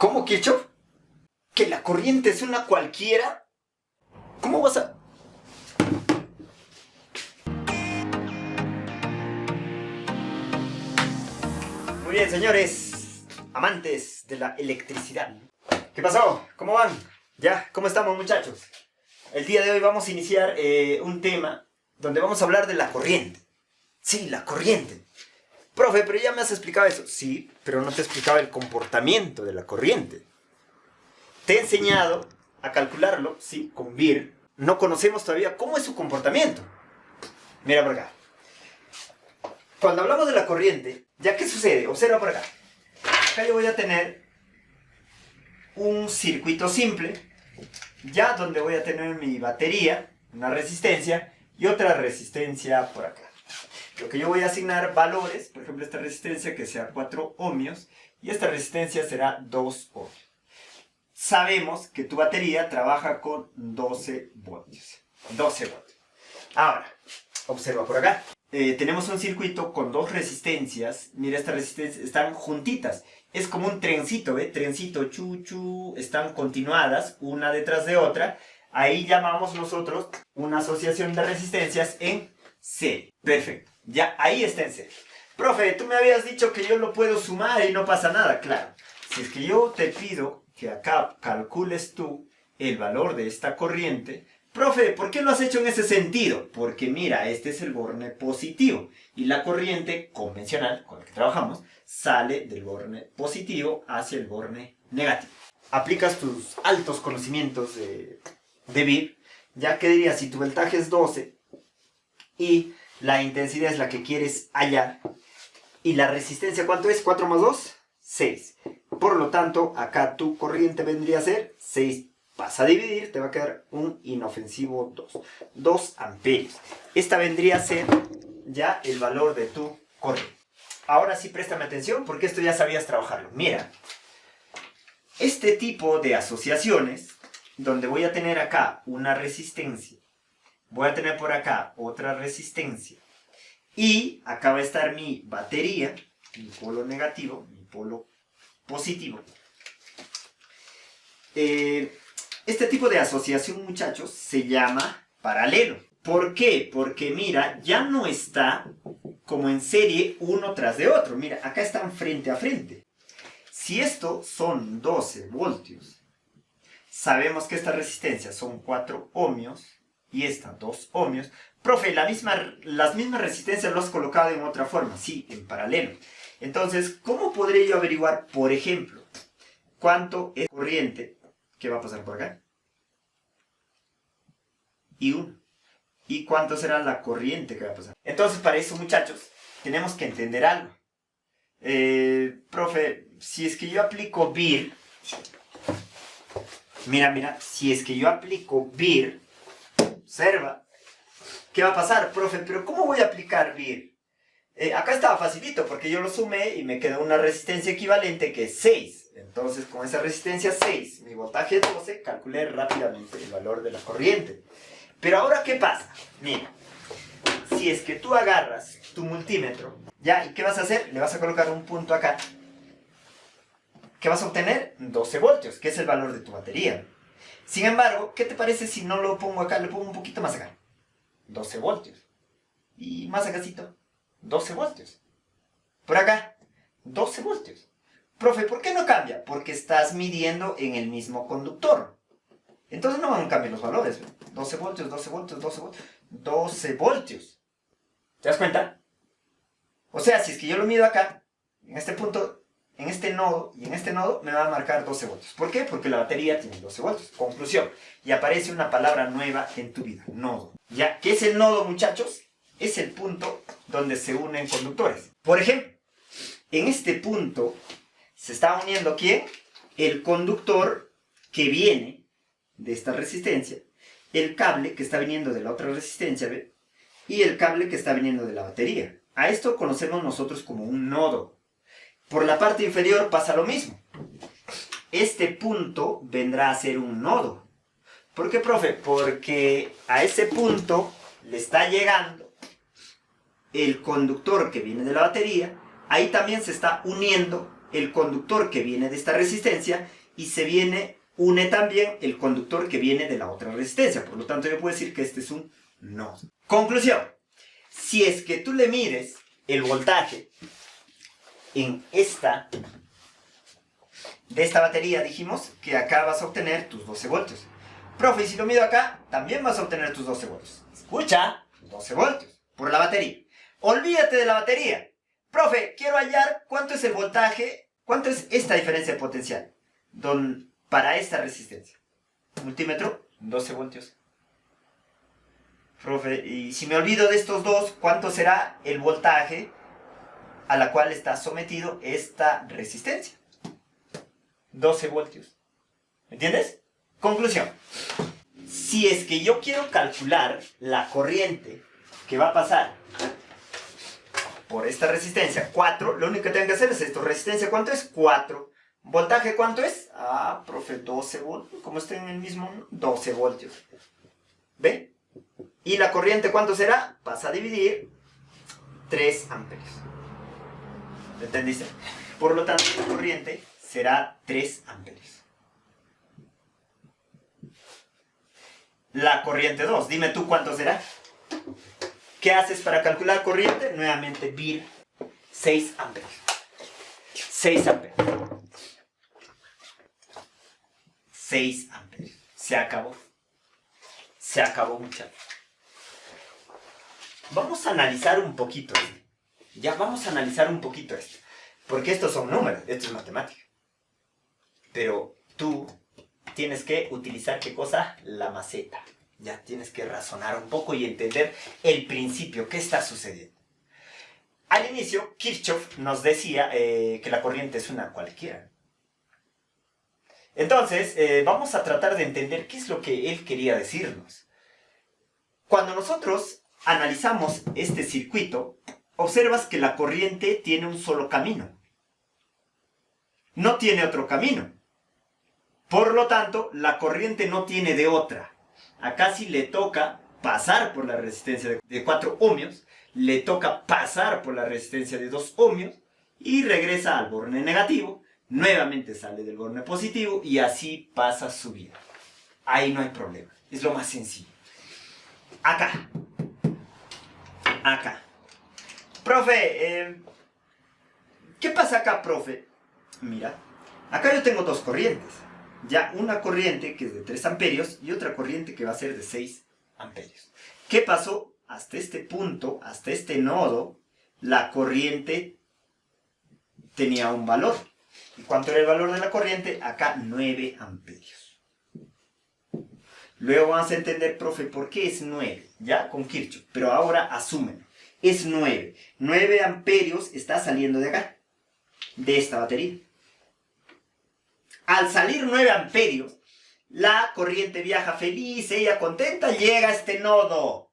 ¿Cómo, Kirchhoff? ¿Que la corriente es una cualquiera? ¿Cómo vas a...? Muy bien, señores, amantes de la electricidad. ¿Qué pasó? ¿Cómo van? ¿Ya? ¿Cómo estamos, muchachos? El día de hoy vamos a iniciar un tema donde vamos a hablar de la corriente. Sí, la corriente. Profe, pero ya me has explicado eso. Sí, pero no te explicaba el comportamiento de la corriente. Te he enseñado a calcularlo, sí, con VIR. No conocemos todavía cómo es su comportamiento. Mira por acá. Cuando hablamos de la corriente, ¿ya qué sucede? Observa por acá. Acá yo voy a tener un circuito simple, ya donde voy a tener mi batería, una resistencia y otra resistencia por acá. Lo que yo voy a asignar valores, por ejemplo esta resistencia que sea 4 ohmios y esta resistencia será 2 ohmios. Sabemos que tu batería trabaja con 12 voltios. 12 voltios. Ahora, observa por acá. Tenemos un circuito con dos resistencias. Mira, estas resistencias están juntitas. Es como un trencito, ¿ve? Trencito, chu, chu. Están continuadas, una detrás de otra. Ahí llamamos nosotros una asociación de resistencias en serie. Perfecto. Ya, ahí está en serie. Profe, tú me habías dicho que yo lo puedo sumar y no pasa nada. Claro. Si es que yo te pido que acá calcules tú el valor de esta corriente. Profe, ¿por qué lo has hecho en ese sentido? Porque mira, este es el borne positivo y la corriente convencional con la que trabajamos sale del borne positivo hacia el borne negativo. Aplicas tus altos conocimientos de VIR, ya que dirías, si tu voltaje es 12 y la intensidad es la que quieres hallar y la resistencia, ¿cuánto es? 4 más 2, 6. Por lo tanto, acá tu corriente vendría a ser 6. Vas a dividir, te va a quedar un inofensivo 2. 2 amperios. Esta vendría a ser ya el valor de tu corriente. Ahora sí, préstame atención porque esto ya sabías trabajarlo. Mira, este tipo de asociaciones, donde voy a tener acá una resistencia, voy a tener por acá otra resistencia, y acá va a estar mi batería, mi polo negativo, mi polo positivo. Este tipo de asociación, muchachos, se llama paralelo. ¿Por qué? Porque mira, ya no está como en serie uno tras de otro. Mira, acá están frente a frente. Si estos son 12 voltios, sabemos que esta resistencia son 4 ohmios y esta 2 ohmios. Profe, las mismas resistencias lo has colocado en otra forma. Sí, en paralelo. Entonces, ¿cómo podré yo averiguar, por ejemplo, cuánto es corriente que va a pasar por acá? Y 1. ¿Y cuánto será la corriente que va a pasar? Entonces, para eso, muchachos, tenemos que entender algo. Profe, si es que yo aplico VIR, mira, si es que yo aplico VIR, observa, ¿qué va a pasar? Profe, pero ¿cómo voy a aplicar VIR? Acá estaba facilito porque yo lo sumé y me quedó una resistencia equivalente que es 6. Entonces, con esa resistencia 6, mi voltaje es 12, calculé rápidamente el valor de la corriente. Pero ahora, ¿qué pasa? Mira, si es que tú agarras tu multímetro, ¿ya? ¿Y qué vas a hacer? Le vas a colocar un punto acá. ¿Qué vas a obtener? 12 voltios, que es el valor de tu batería. Sin embargo, ¿qué te parece si no lo pongo acá? Le pongo un poquito más acá. 12 voltios. Y más acácito, 12 voltios. Por acá, 12 voltios. Profe, ¿por qué no cambia? Porque estás midiendo en el mismo conductor. Entonces no van a cambiar los valores. 12 voltios, 12 voltios, 12 voltios. 12 voltios. ¿Te das cuenta? O sea, si es que yo lo mido acá, en este punto, en este nodo y en este nodo, me va a marcar 12 voltios. ¿Por qué? Porque la batería tiene 12 voltios. Conclusión. Y aparece una palabra nueva en tu vida. Nodo. ¿Ya? ¿Qué es el nodo, muchachos? Es el punto donde se unen conductores. Por ejemplo, en este punto se está uniendo ¿quién? El conductor que viene de esta resistencia, el cable que está viniendo de la otra resistencia, ¿ve? Y el cable que está viniendo de la batería. A esto conocemos nosotros como un nodo. Por la parte inferior pasa lo mismo. Este punto vendrá a ser un nodo. ¿Por qué, profe? Porque a ese punto le está llegando el conductor que viene de la batería. Ahí también se está uniendo el conductor que viene de esta resistencia y une también el conductor que viene de la otra resistencia. Por lo tanto, yo puedo decir que este es un nodo. Conclusión. Si es que tú le mides el voltaje de esta batería, dijimos que acá vas a obtener tus 12 voltios. Profe, y si lo mido acá, también vas a obtener tus 12 voltios. Escucha, 12 voltios por la batería. Olvídate de la batería. Profe, quiero hallar cuánto es el voltaje, cuánto es esta diferencia de potencial para esta resistencia. Multímetro, 12 voltios. Profe, y si me olvido de estos dos, ¿cuánto será el voltaje a la cual está sometido esta resistencia? 12 voltios. ¿Entiendes? Conclusión. Si es que yo quiero calcular la corriente que va a pasar por esta resistencia, 4, lo único que tengo que hacer es esto. Resistencia, ¿cuánto es? 4. ¿Voltaje cuánto es? Ah, profe, 12 voltios. Como está en el mismo, 12 voltios. ¿Ve? ¿Y la corriente cuánto será? Vas a dividir 3 amperios. ¿Entendiste? Por lo tanto, la corriente será 3 amperios. La corriente 2, dime tú cuánto será. ¿Qué haces para calcular corriente? Nuevamente, vir 6 amperios. 6 amperios. 6 amperios. Se acabó. Se acabó, muchachos. Vamos a analizar un poquito esto. Ya vamos a analizar un poquito esto. Porque estos son números, esto es matemática. Pero tú tienes que utilizar, ¿qué cosa? La maceta. Ya tienes que razonar un poco y entender el principio, qué está sucediendo. Al inicio, Kirchhoff nos decía que la corriente es una cualquiera. Entonces, vamos a tratar de entender qué es lo que él quería decirnos. Cuando nosotros analizamos este circuito, observas que la corriente tiene un solo camino. No tiene otro camino. Por lo tanto, la corriente no tiene de otra. Acá sí le toca pasar por la resistencia de 4 ohmios, le toca pasar por la resistencia de 2 ohmios y regresa al borne negativo, nuevamente sale del borne positivo y así pasa su vida. Ahí no hay problema, es lo más sencillo. Acá. Acá. Profe, ¿qué pasa acá, profe? Mira, acá yo tengo dos corrientes. Ya una corriente que es de 3 amperios y otra corriente que va a ser de 6 amperios. ¿Qué pasó? Hasta este punto, hasta este nodo, la corriente tenía un valor. ¿Y cuánto era el valor de la corriente? Acá 9 amperios. Luego vamos a entender, profe, ¿por qué es 9? Ya con Kirchhoff. Pero ahora asumen. Es 9. 9 amperios está saliendo de acá. De esta batería. Al salir 9 amperios, la corriente viaja feliz, ella contenta, llega a este nodo.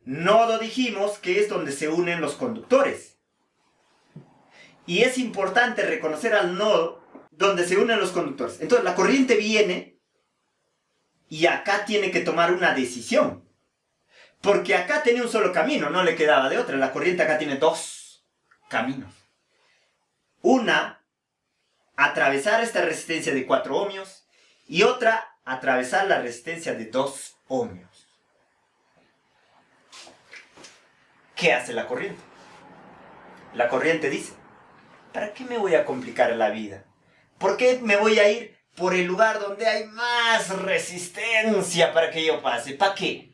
Nodo dijimos que es donde se unen los conductores. Y es importante reconocer al nodo donde se unen los conductores. Entonces la corriente viene y acá tiene que tomar una decisión. Porque acá tenía un solo camino, no le quedaba de otra. La corriente acá tiene 2 caminos. Una, atravesar esta resistencia de 4 ohmios y otra, atravesar la resistencia de 2 ohmios. ¿Qué hace la corriente? La corriente dice, ¿para qué me voy a complicar la vida? ¿Por qué me voy a ir por el lugar donde hay más resistencia para que yo pase? ¿Para qué?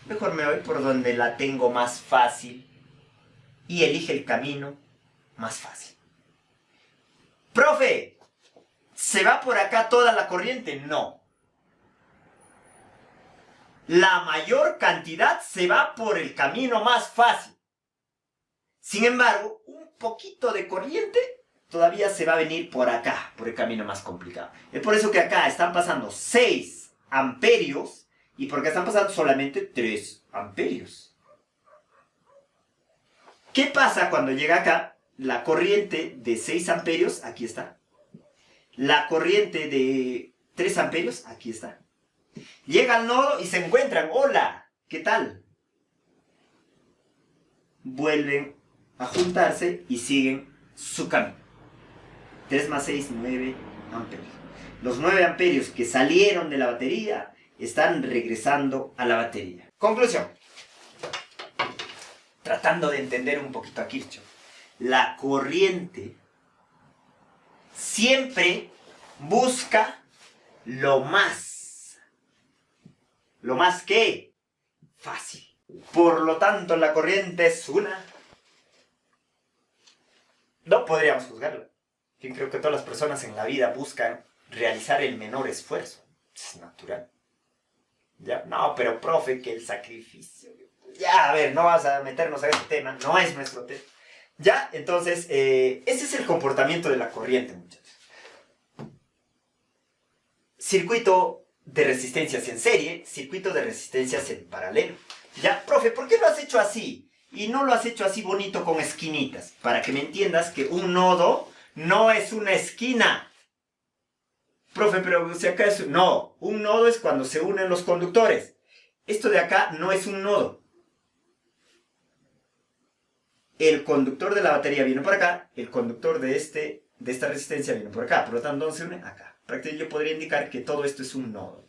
Mejor me voy por donde la tengo más fácil y elige el camino más fácil. Profe, ¿se va por acá toda la corriente? No. La mayor cantidad se va por el camino más fácil. Sin embargo, un poquito de corriente todavía se va a venir por acá, por el camino más complicado. Es por eso que acá están pasando 6 amperios y porque están pasando solamente 3 amperios. ¿Qué pasa cuando llega acá? La corriente de 6 amperios, aquí está. La corriente de 3 amperios, aquí está. Llega al nodo y se encuentran. Hola, ¿qué tal? Vuelven a juntarse y siguen su camino. 3 más 6, 9 amperios. Los 9 amperios que salieron de la batería están regresando a la batería. Conclusión. Tratando de entender un poquito a Kirchhoff. La corriente siempre busca lo más que fácil. Por lo tanto, la corriente es una... No podríamos juzgarla. Yo creo que todas las personas en la vida buscan realizar el menor esfuerzo. Es natural. ¿Ya? No, pero profe, que el sacrificio... Ya, a ver, no vas a meternos a este tema. No es nuestro tema. Ya, entonces, ese es el comportamiento de la corriente, muchachos. Circuito de resistencias en serie, circuito de resistencias en paralelo. Ya, profe, ¿por qué lo has hecho así? Y no lo has hecho así bonito con esquinitas. Para que me entiendas que un nodo no es una esquina. Profe, pero si acá es... No, un nodo es cuando se unen los conductores. Esto de acá no es un nodo. El conductor de la batería viene por acá, el conductor de esta resistencia viene por acá. Por lo tanto, ¿dónde se une? Acá. Prácticamente yo podría indicar que todo esto es un nodo.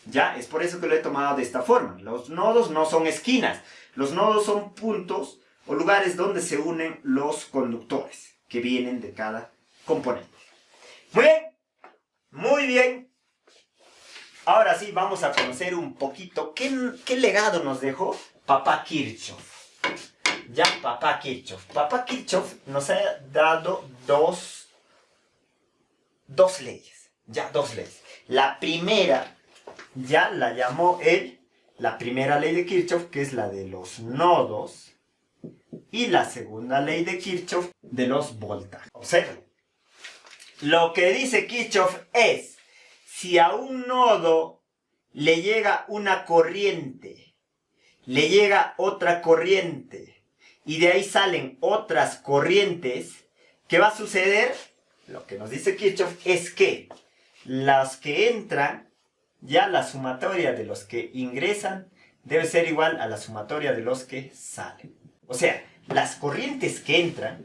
Ya, es por eso que lo he tomado de esta forma. Los nodos no son esquinas. Los nodos son puntos o lugares donde se unen los conductores que vienen de cada componente. Muy bien. Muy bien. Ahora sí, vamos a conocer un poquito qué legado nos dejó Papá Kirchhoff. Ya, Papá Kirchhoff. Papá Kirchhoff nos ha dado dos leyes. Ya, dos leyes. La primera, ya la llamó él, la primera ley de Kirchhoff, que es la de los nodos. Y la segunda ley de Kirchhoff, de los voltajes. Observen. Lo que dice Kirchhoff es, si a un nodo le llega una corriente, le llega otra corriente, y de ahí salen otras corrientes, ¿qué va a suceder? Lo que nos dice Kirchhoff es que los que entran, ya la sumatoria de los que ingresan, debe ser igual a la sumatoria de los que salen. O sea, las corrientes que entran,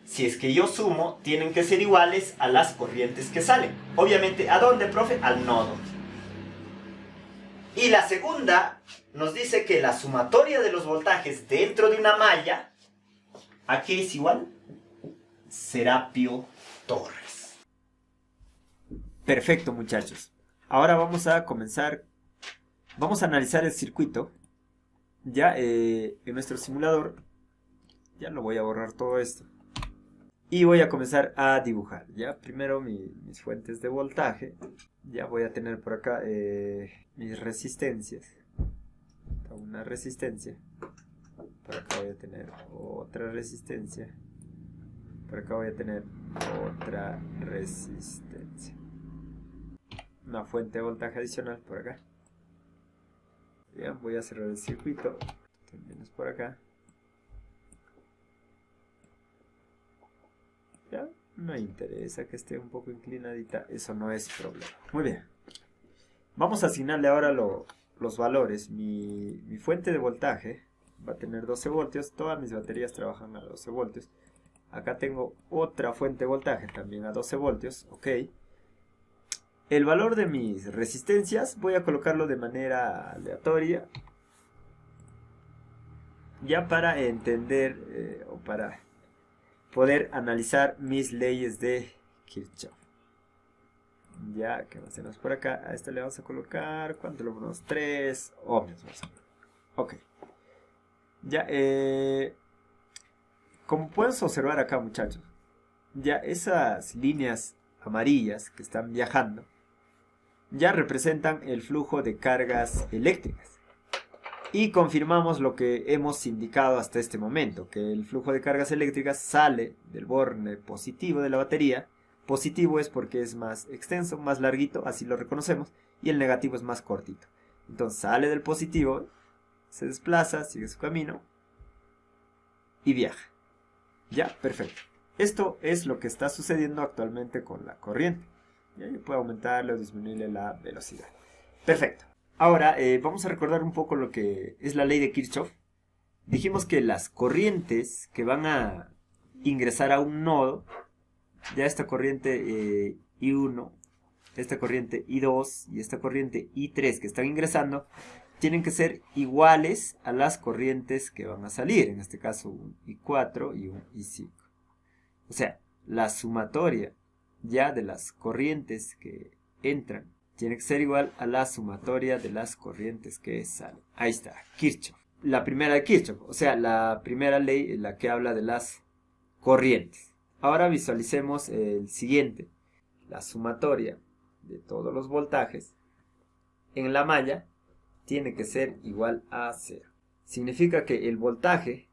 si es que yo sumo, tienen que ser iguales a las corrientes que salen. Obviamente, ¿a dónde, profe? Al nodo. Y la segunda nos dice que la sumatoria de los voltajes dentro de una malla, ¿a qué es igual? Serapio Torres. Perfecto, muchachos. Ahora vamos a comenzar. Vamos a analizar el circuito. Ya en nuestro simulador. Ya lo voy a borrar todo esto. Y voy a comenzar a dibujar. Ya primero mis fuentes de voltaje. Ya voy a tener por acá mis resistencias. Una resistencia. Por acá voy a tener otra resistencia. Por acá voy a tener otra resistencia. Una fuente de voltaje adicional por acá. Bien, voy a cerrar el circuito. También es por acá. Ya, no interesa que esté un poco inclinadita. Eso no es problema. Muy bien. Vamos a asignarle ahora los valores. Mi fuente de voltaje va a tener 12 voltios. Todas mis baterías trabajan a 12 voltios. Acá tengo otra fuente de voltaje también a 12 voltios. Ok. El valor de mis resistencias voy a colocarlo de manera aleatoria. Ya para entender o para poder analizar mis leyes de Kirchhoff. Ya, ¿qué más tenemos por acá? A esta le vamos a colocar, ¿cuánto le ponemos? 3 ohmios. Ok. Ya, como puedes observar acá, muchachos, ya esas líneas amarillas que están viajando, ya representan el flujo de cargas eléctricas. Y confirmamos lo que hemos indicado hasta este momento, que el flujo de cargas eléctricas sale del borne positivo de la batería. Positivo es porque es más extenso, más larguito, así lo reconocemos, y el negativo es más cortito. Entonces sale del positivo, se desplaza, sigue su camino y viaja. Ya, perfecto. Esto es lo que está sucediendo actualmente con la corriente. Ya yo puedo aumentarle o disminuirle la velocidad. Perfecto. Ahora vamos a recordar un poco lo que es la ley de Kirchhoff. Dijimos que las corrientes que van a ingresar a un nodo ya esta corriente I1, esta corriente I2 y esta corriente I3 que están ingresando tienen que ser iguales a las corrientes que van a salir, en este caso un I4 y un I5. O sea, la sumatoria ya de las corrientes que entran tiene que ser igual a la sumatoria de las corrientes que salen. Ahí está, Kirchhoff. La primera de Kirchhoff, o sea, la primera ley en la que habla de las corrientes. Ahora visualicemos el siguiente. La sumatoria de todos los voltajes en la malla tiene que ser igual a 0. Significa que el voltaje,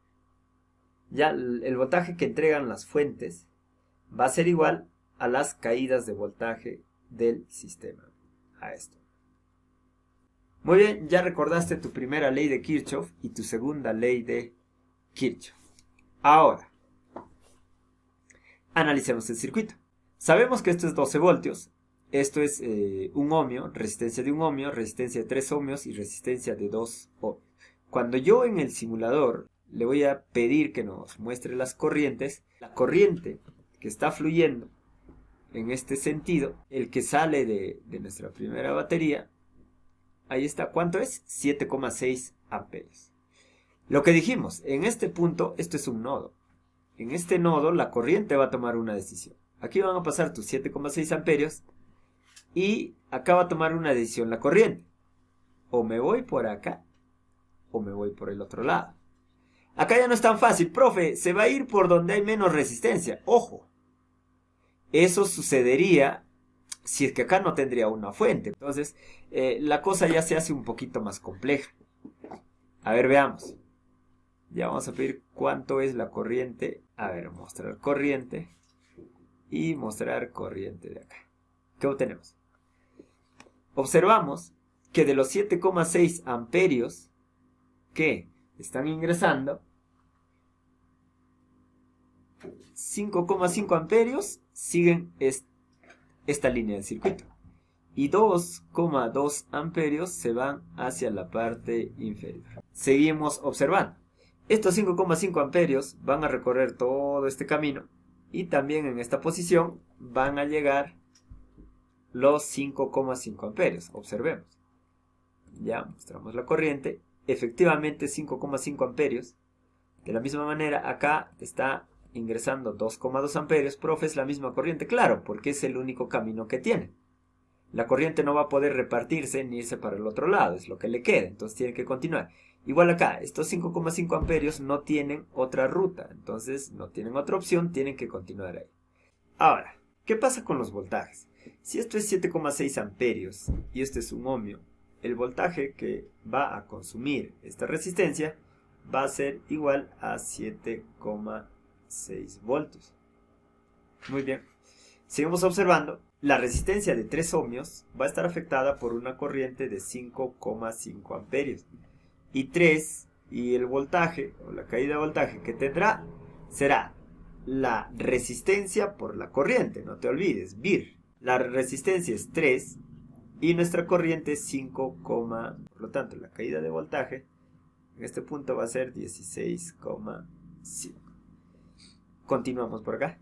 ya el voltaje que entregan las fuentes, va a ser igual a las caídas de voltaje del sistema. A esto. Muy bien, ya recordaste tu primera ley de Kirchhoff y tu segunda ley de Kirchhoff. Ahora, analicemos el circuito. Sabemos que esto es 12 voltios. Esto es un ohmio, resistencia de 1 ohmio, resistencia de 3 ohmios y resistencia de 2 ohmios. Cuando yo en el simulador le voy a pedir que nos muestre las corrientes, la corriente que está fluyendo en este sentido, el que sale de nuestra primera batería, ahí está, ¿cuánto es? 7,6 amperios. Lo que dijimos, en este punto, esto es un nodo. En este nodo la corriente va a tomar una decisión. Aquí van a pasar tus 7,6 amperios y acá va a tomar una decisión la corriente. O me voy por acá o me voy por el otro lado. Acá ya no es tan fácil, profe, se va a ir por donde hay menos resistencia. Ojo. Eso sucedería si es que acá no tendría una fuente. Entonces, la cosa ya se hace un poquito más compleja. A ver, veamos. Ya vamos a pedir cuánto es la corriente. A ver, mostrar corriente. Y mostrar corriente de acá. ¿Qué obtenemos? Observamos que de los 7,6 amperios que están ingresando, 5,5 amperios siguen esta línea del circuito y 2,2 amperios se van hacia la parte inferior. Seguimos observando. Estos 5,5 amperios van a recorrer todo este camino y también en esta posición van a llegar los 5,5 amperios. Observemos. Ya mostramos la corriente. Efectivamente 5,5 amperios. De la misma manera acá está ingresando 2,2 amperios, profe, es la misma corriente, claro, porque es el único camino que tiene. La corriente no va a poder repartirse ni irse para el otro lado, es lo que le queda, entonces tiene que continuar. Igual acá, estos 5,5 amperios no tienen otra ruta, entonces no tienen otra opción, tienen que continuar ahí. Ahora, ¿qué pasa con los voltajes? Si esto es 7,6 amperios y este es un ohmio, el voltaje que va a consumir esta resistencia va a ser igual a 7,6 voltios. Muy bien. Seguimos observando. La resistencia de 3 ohmios va a estar afectada por una corriente de 5,5 amperios. Y 3, y el voltaje, o la caída de voltaje que tendrá, será la resistencia por la corriente. No te olvides, VIR. La resistencia es 3 y nuestra corriente es 5, por lo tanto la caída de voltaje en este punto va a ser 16,5. Continuamos por acá.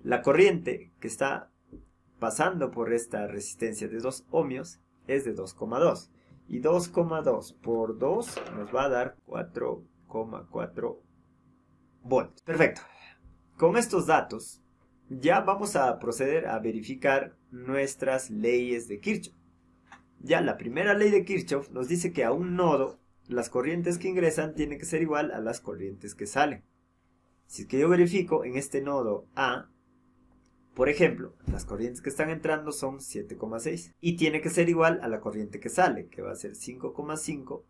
La corriente que está pasando por esta resistencia de 2 ohmios es de 2,2. Y 2,2 por 2 nos va a dar 4,4 voltios. Perfecto. Con estos datos ya vamos a proceder a verificar nuestras leyes de Kirchhoff. Ya la primera ley de Kirchhoff nos dice que a un nodo las corrientes que ingresan tienen que ser igual a las corrientes que salen. Si es que yo verifico en este nodo A, por ejemplo, las corrientes que están entrando son 7,6 y tiene que ser igual a la corriente que sale, que va a ser 5,5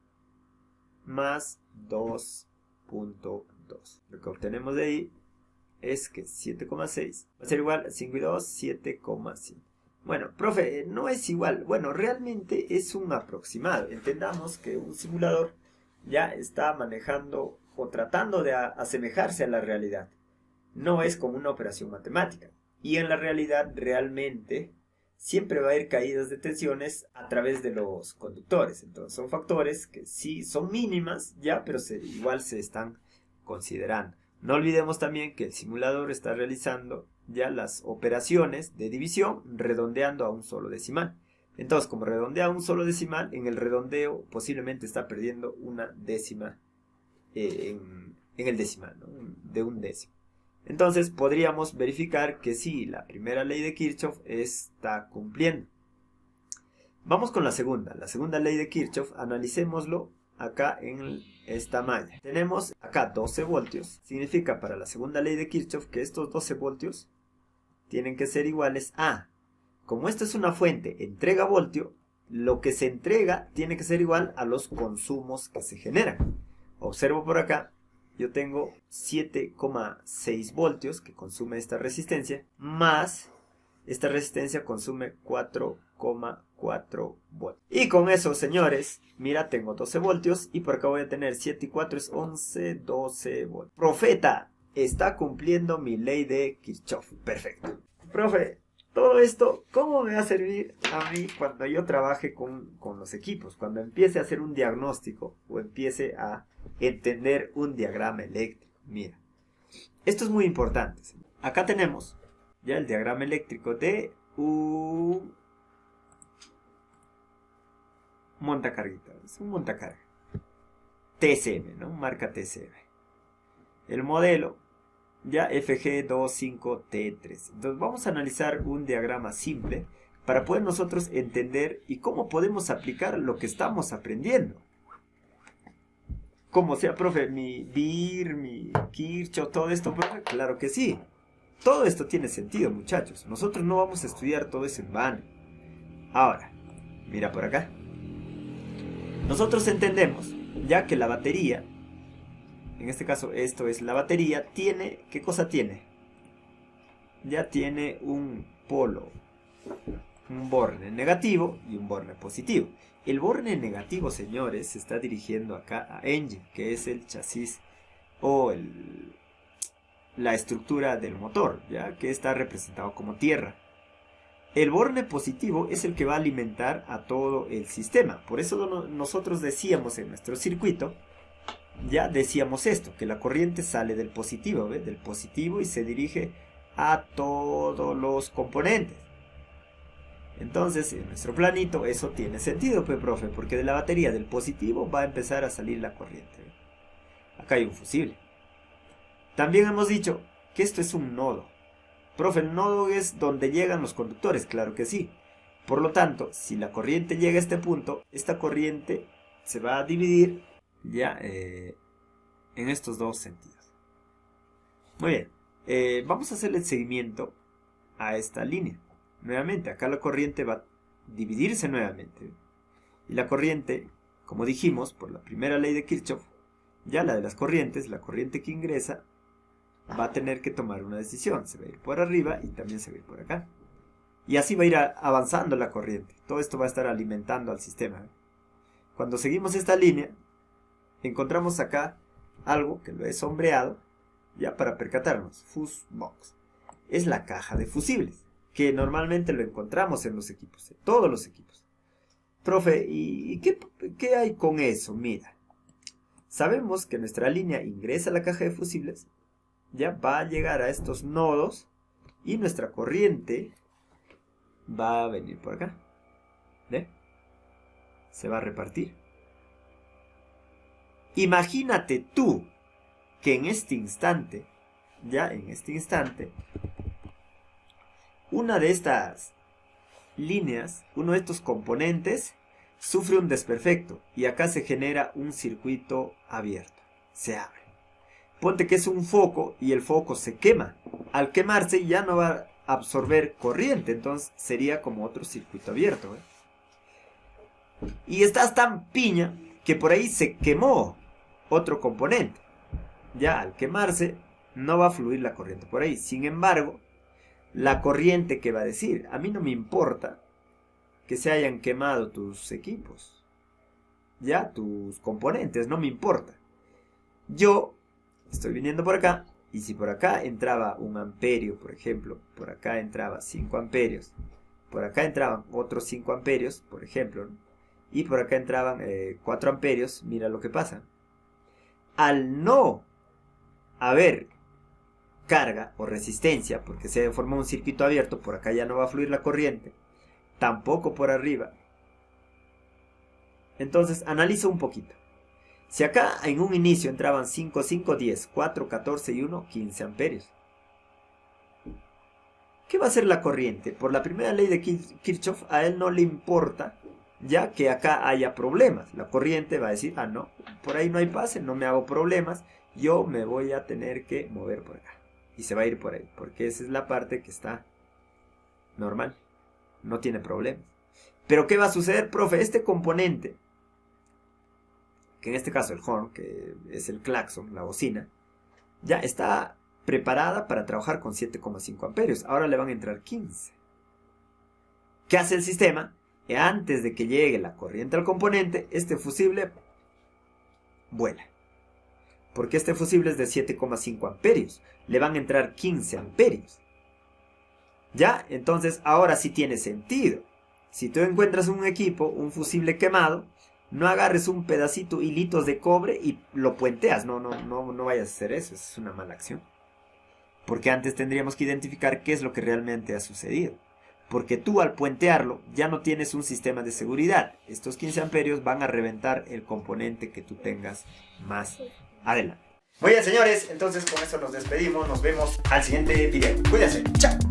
más 2,2. Lo que obtenemos de ahí es que 7,6 va a ser igual a 5 y 2, 7,5. Bueno, profe, no es igual. Bueno, realmente es un aproximado. Entendamos que un simulador ya está manejando o tratando de asemejarse a la realidad. No es como una operación matemática. Y en la realidad realmente siempre va a haber caídas de tensiones a través de los conductores. Entonces son factores que sí son mínimas ya, pero igual se están considerando. No olvidemos también que el simulador está realizando ya las operaciones de división redondeando a un solo decimal. Entonces, como redondea a un solo decimal, en el redondeo posiblemente está perdiendo una décima en el decimal, ¿no? De un décimo. Entonces podríamos verificar que sí, la primera ley de Kirchhoff está cumpliendo. Vamos con la segunda ley de Kirchhoff, analicémoslo acá en esta malla. Tenemos acá 12 voltios, significa para la segunda ley de Kirchhoff que estos 12 voltios tienen que ser iguales a, como esto es una fuente entrega voltio, lo que se entrega tiene que ser igual a los consumos que se generan. Observo por acá, yo tengo 7,6 voltios que consume esta resistencia, más esta resistencia consume 4,4 voltios. Y con eso, señores, mira, tengo 12 voltios y por acá voy a tener 7 y 4 es 11, 12 voltios. Profeta, está cumpliendo mi ley de Kirchhoff. Perfecto. Profe, todo esto, ¿cómo me va a servir a mí cuando yo trabaje con los equipos? Cuando empiece a hacer un diagnóstico o empiece a entender un diagrama eléctrico. Mira, esto es muy importante. Acá tenemos ya el diagrama eléctrico de un montacarguita. Es un montacarga. TCM, ¿no? Marca TCM. El modelo ya FG25T3. Entonces vamos a analizar un diagrama simple para poder nosotros entender y cómo podemos aplicar lo que estamos aprendiendo. Como sea, profe, mi BIR, mi Kirchhoff, todo esto, profe, claro que sí. Todo esto tiene sentido, muchachos. Nosotros no vamos a estudiar todo eso en vano. Ahora, mira por acá. Nosotros entendemos ya que la batería, en este caso esto es la batería, tiene, ¿qué cosa tiene? Ya tiene un polo, un borne negativo y un borne positivo. El borne negativo, señores, se está dirigiendo acá a engine, que es el chasis o la estructura del motor, ya que está representado como tierra. El borne positivo es el que va a alimentar a todo el sistema. Por eso nosotros decíamos en nuestro circuito, ya decíamos esto, que la corriente sale del positivo, ¿ves? Del positivo y se dirige a todos los componentes. Entonces, en nuestro planito eso tiene sentido, pues, profe, porque de la batería del positivo va a empezar a salir la corriente. Acá hay un fusible. También hemos dicho que esto es un nodo. Profe, el nodo es donde llegan los conductores, claro que sí. Por lo tanto, si la corriente llega a este punto, esta corriente se va a dividir ya en estos dos sentidos. Muy bien, vamos a hacer el seguimiento a esta línea. Nuevamente, acá la corriente va a dividirse nuevamente. Y la corriente, como dijimos, por la primera ley de Kirchhoff, ya la de las corrientes, la corriente que ingresa, va a tener que tomar una decisión. Se va a ir por arriba y también se va a ir por acá. Y así va a ir avanzando la corriente. Todo esto va a estar alimentando al sistema. Cuando seguimos esta línea, encontramos acá algo que lo he sombreado, ya para percatarnos. Fuse box. Es la caja de fusibles, que normalmente lo encontramos en los equipos, en todos los equipos. Profe, ¿y qué hay con eso? Mira, sabemos que nuestra línea ingresa a la caja de fusibles, ya va a llegar a estos nodos y nuestra corriente va a venir por acá. ¿Ve? Se va a repartir. Imagínate tú que en este instante, ya en este instante, una de estas líneas, uno de estos componentes, sufre un desperfecto y acá se genera un circuito abierto. Se abre. Ponte que es un foco y el foco se quema. Al quemarse ya no va a absorber corriente, entonces sería como otro circuito abierto, ¿eh? Y estás tan piña que por ahí se quemó otro componente. Ya al quemarse no va a fluir la corriente por ahí. Sin embargo, la corriente que va a decir, a mí no me importa que se hayan quemado tus equipos, ya tus componentes, no me importa. Yo estoy viniendo por acá y si por acá entraba 1 amperio, por ejemplo, por acá entraba 5 amperios, por acá entraban otros 5 amperios, por ejemplo, ¿no? Y por acá entraban 4 amperios, mira lo que pasa. Al no haber carga o resistencia, porque se forma un circuito abierto, por acá ya no va a fluir la corriente, tampoco por arriba. Entonces analizo un poquito. Si acá en un inicio entraban 5, 5, 10, 4, 14 y 1, 15 amperios. ¿Qué va a hacer la corriente? Por la primera ley de Kirchhoff, a él no le importa ya que acá haya problemas. La corriente va a decir, ah no, por ahí no hay pase, no me hago problemas, yo me voy a tener que mover por acá. Y se va a ir por ahí, porque esa es la parte que está normal, no tiene problemas. Pero ¿qué va a suceder, profe? Este componente, que en este caso el horn, que es el claxon, la bocina, ya está preparada para trabajar con 7,5 amperios. Ahora le van a entrar 15. ¿Qué hace el sistema? Antes de que llegue la corriente al componente, este fusible vuela. Porque este fusible es de 7,5 amperios. Le van a entrar 15 amperios. ¿Ya? Entonces ahora sí tiene sentido. Si tú encuentras un equipo, un fusible quemado, no agarres un pedacito, hilitos de cobre y lo puenteas. No vayas a hacer eso. Es una mala acción. Porque antes tendríamos que identificar qué es lo que realmente ha sucedido. Porque tú al puentearlo ya no tienes un sistema de seguridad. Estos 15 amperios van a reventar el componente que tú tengas más adelante. Muy bien, señores. Entonces con eso nos despedimos. Nos vemos al siguiente video. Cuídense. Chao.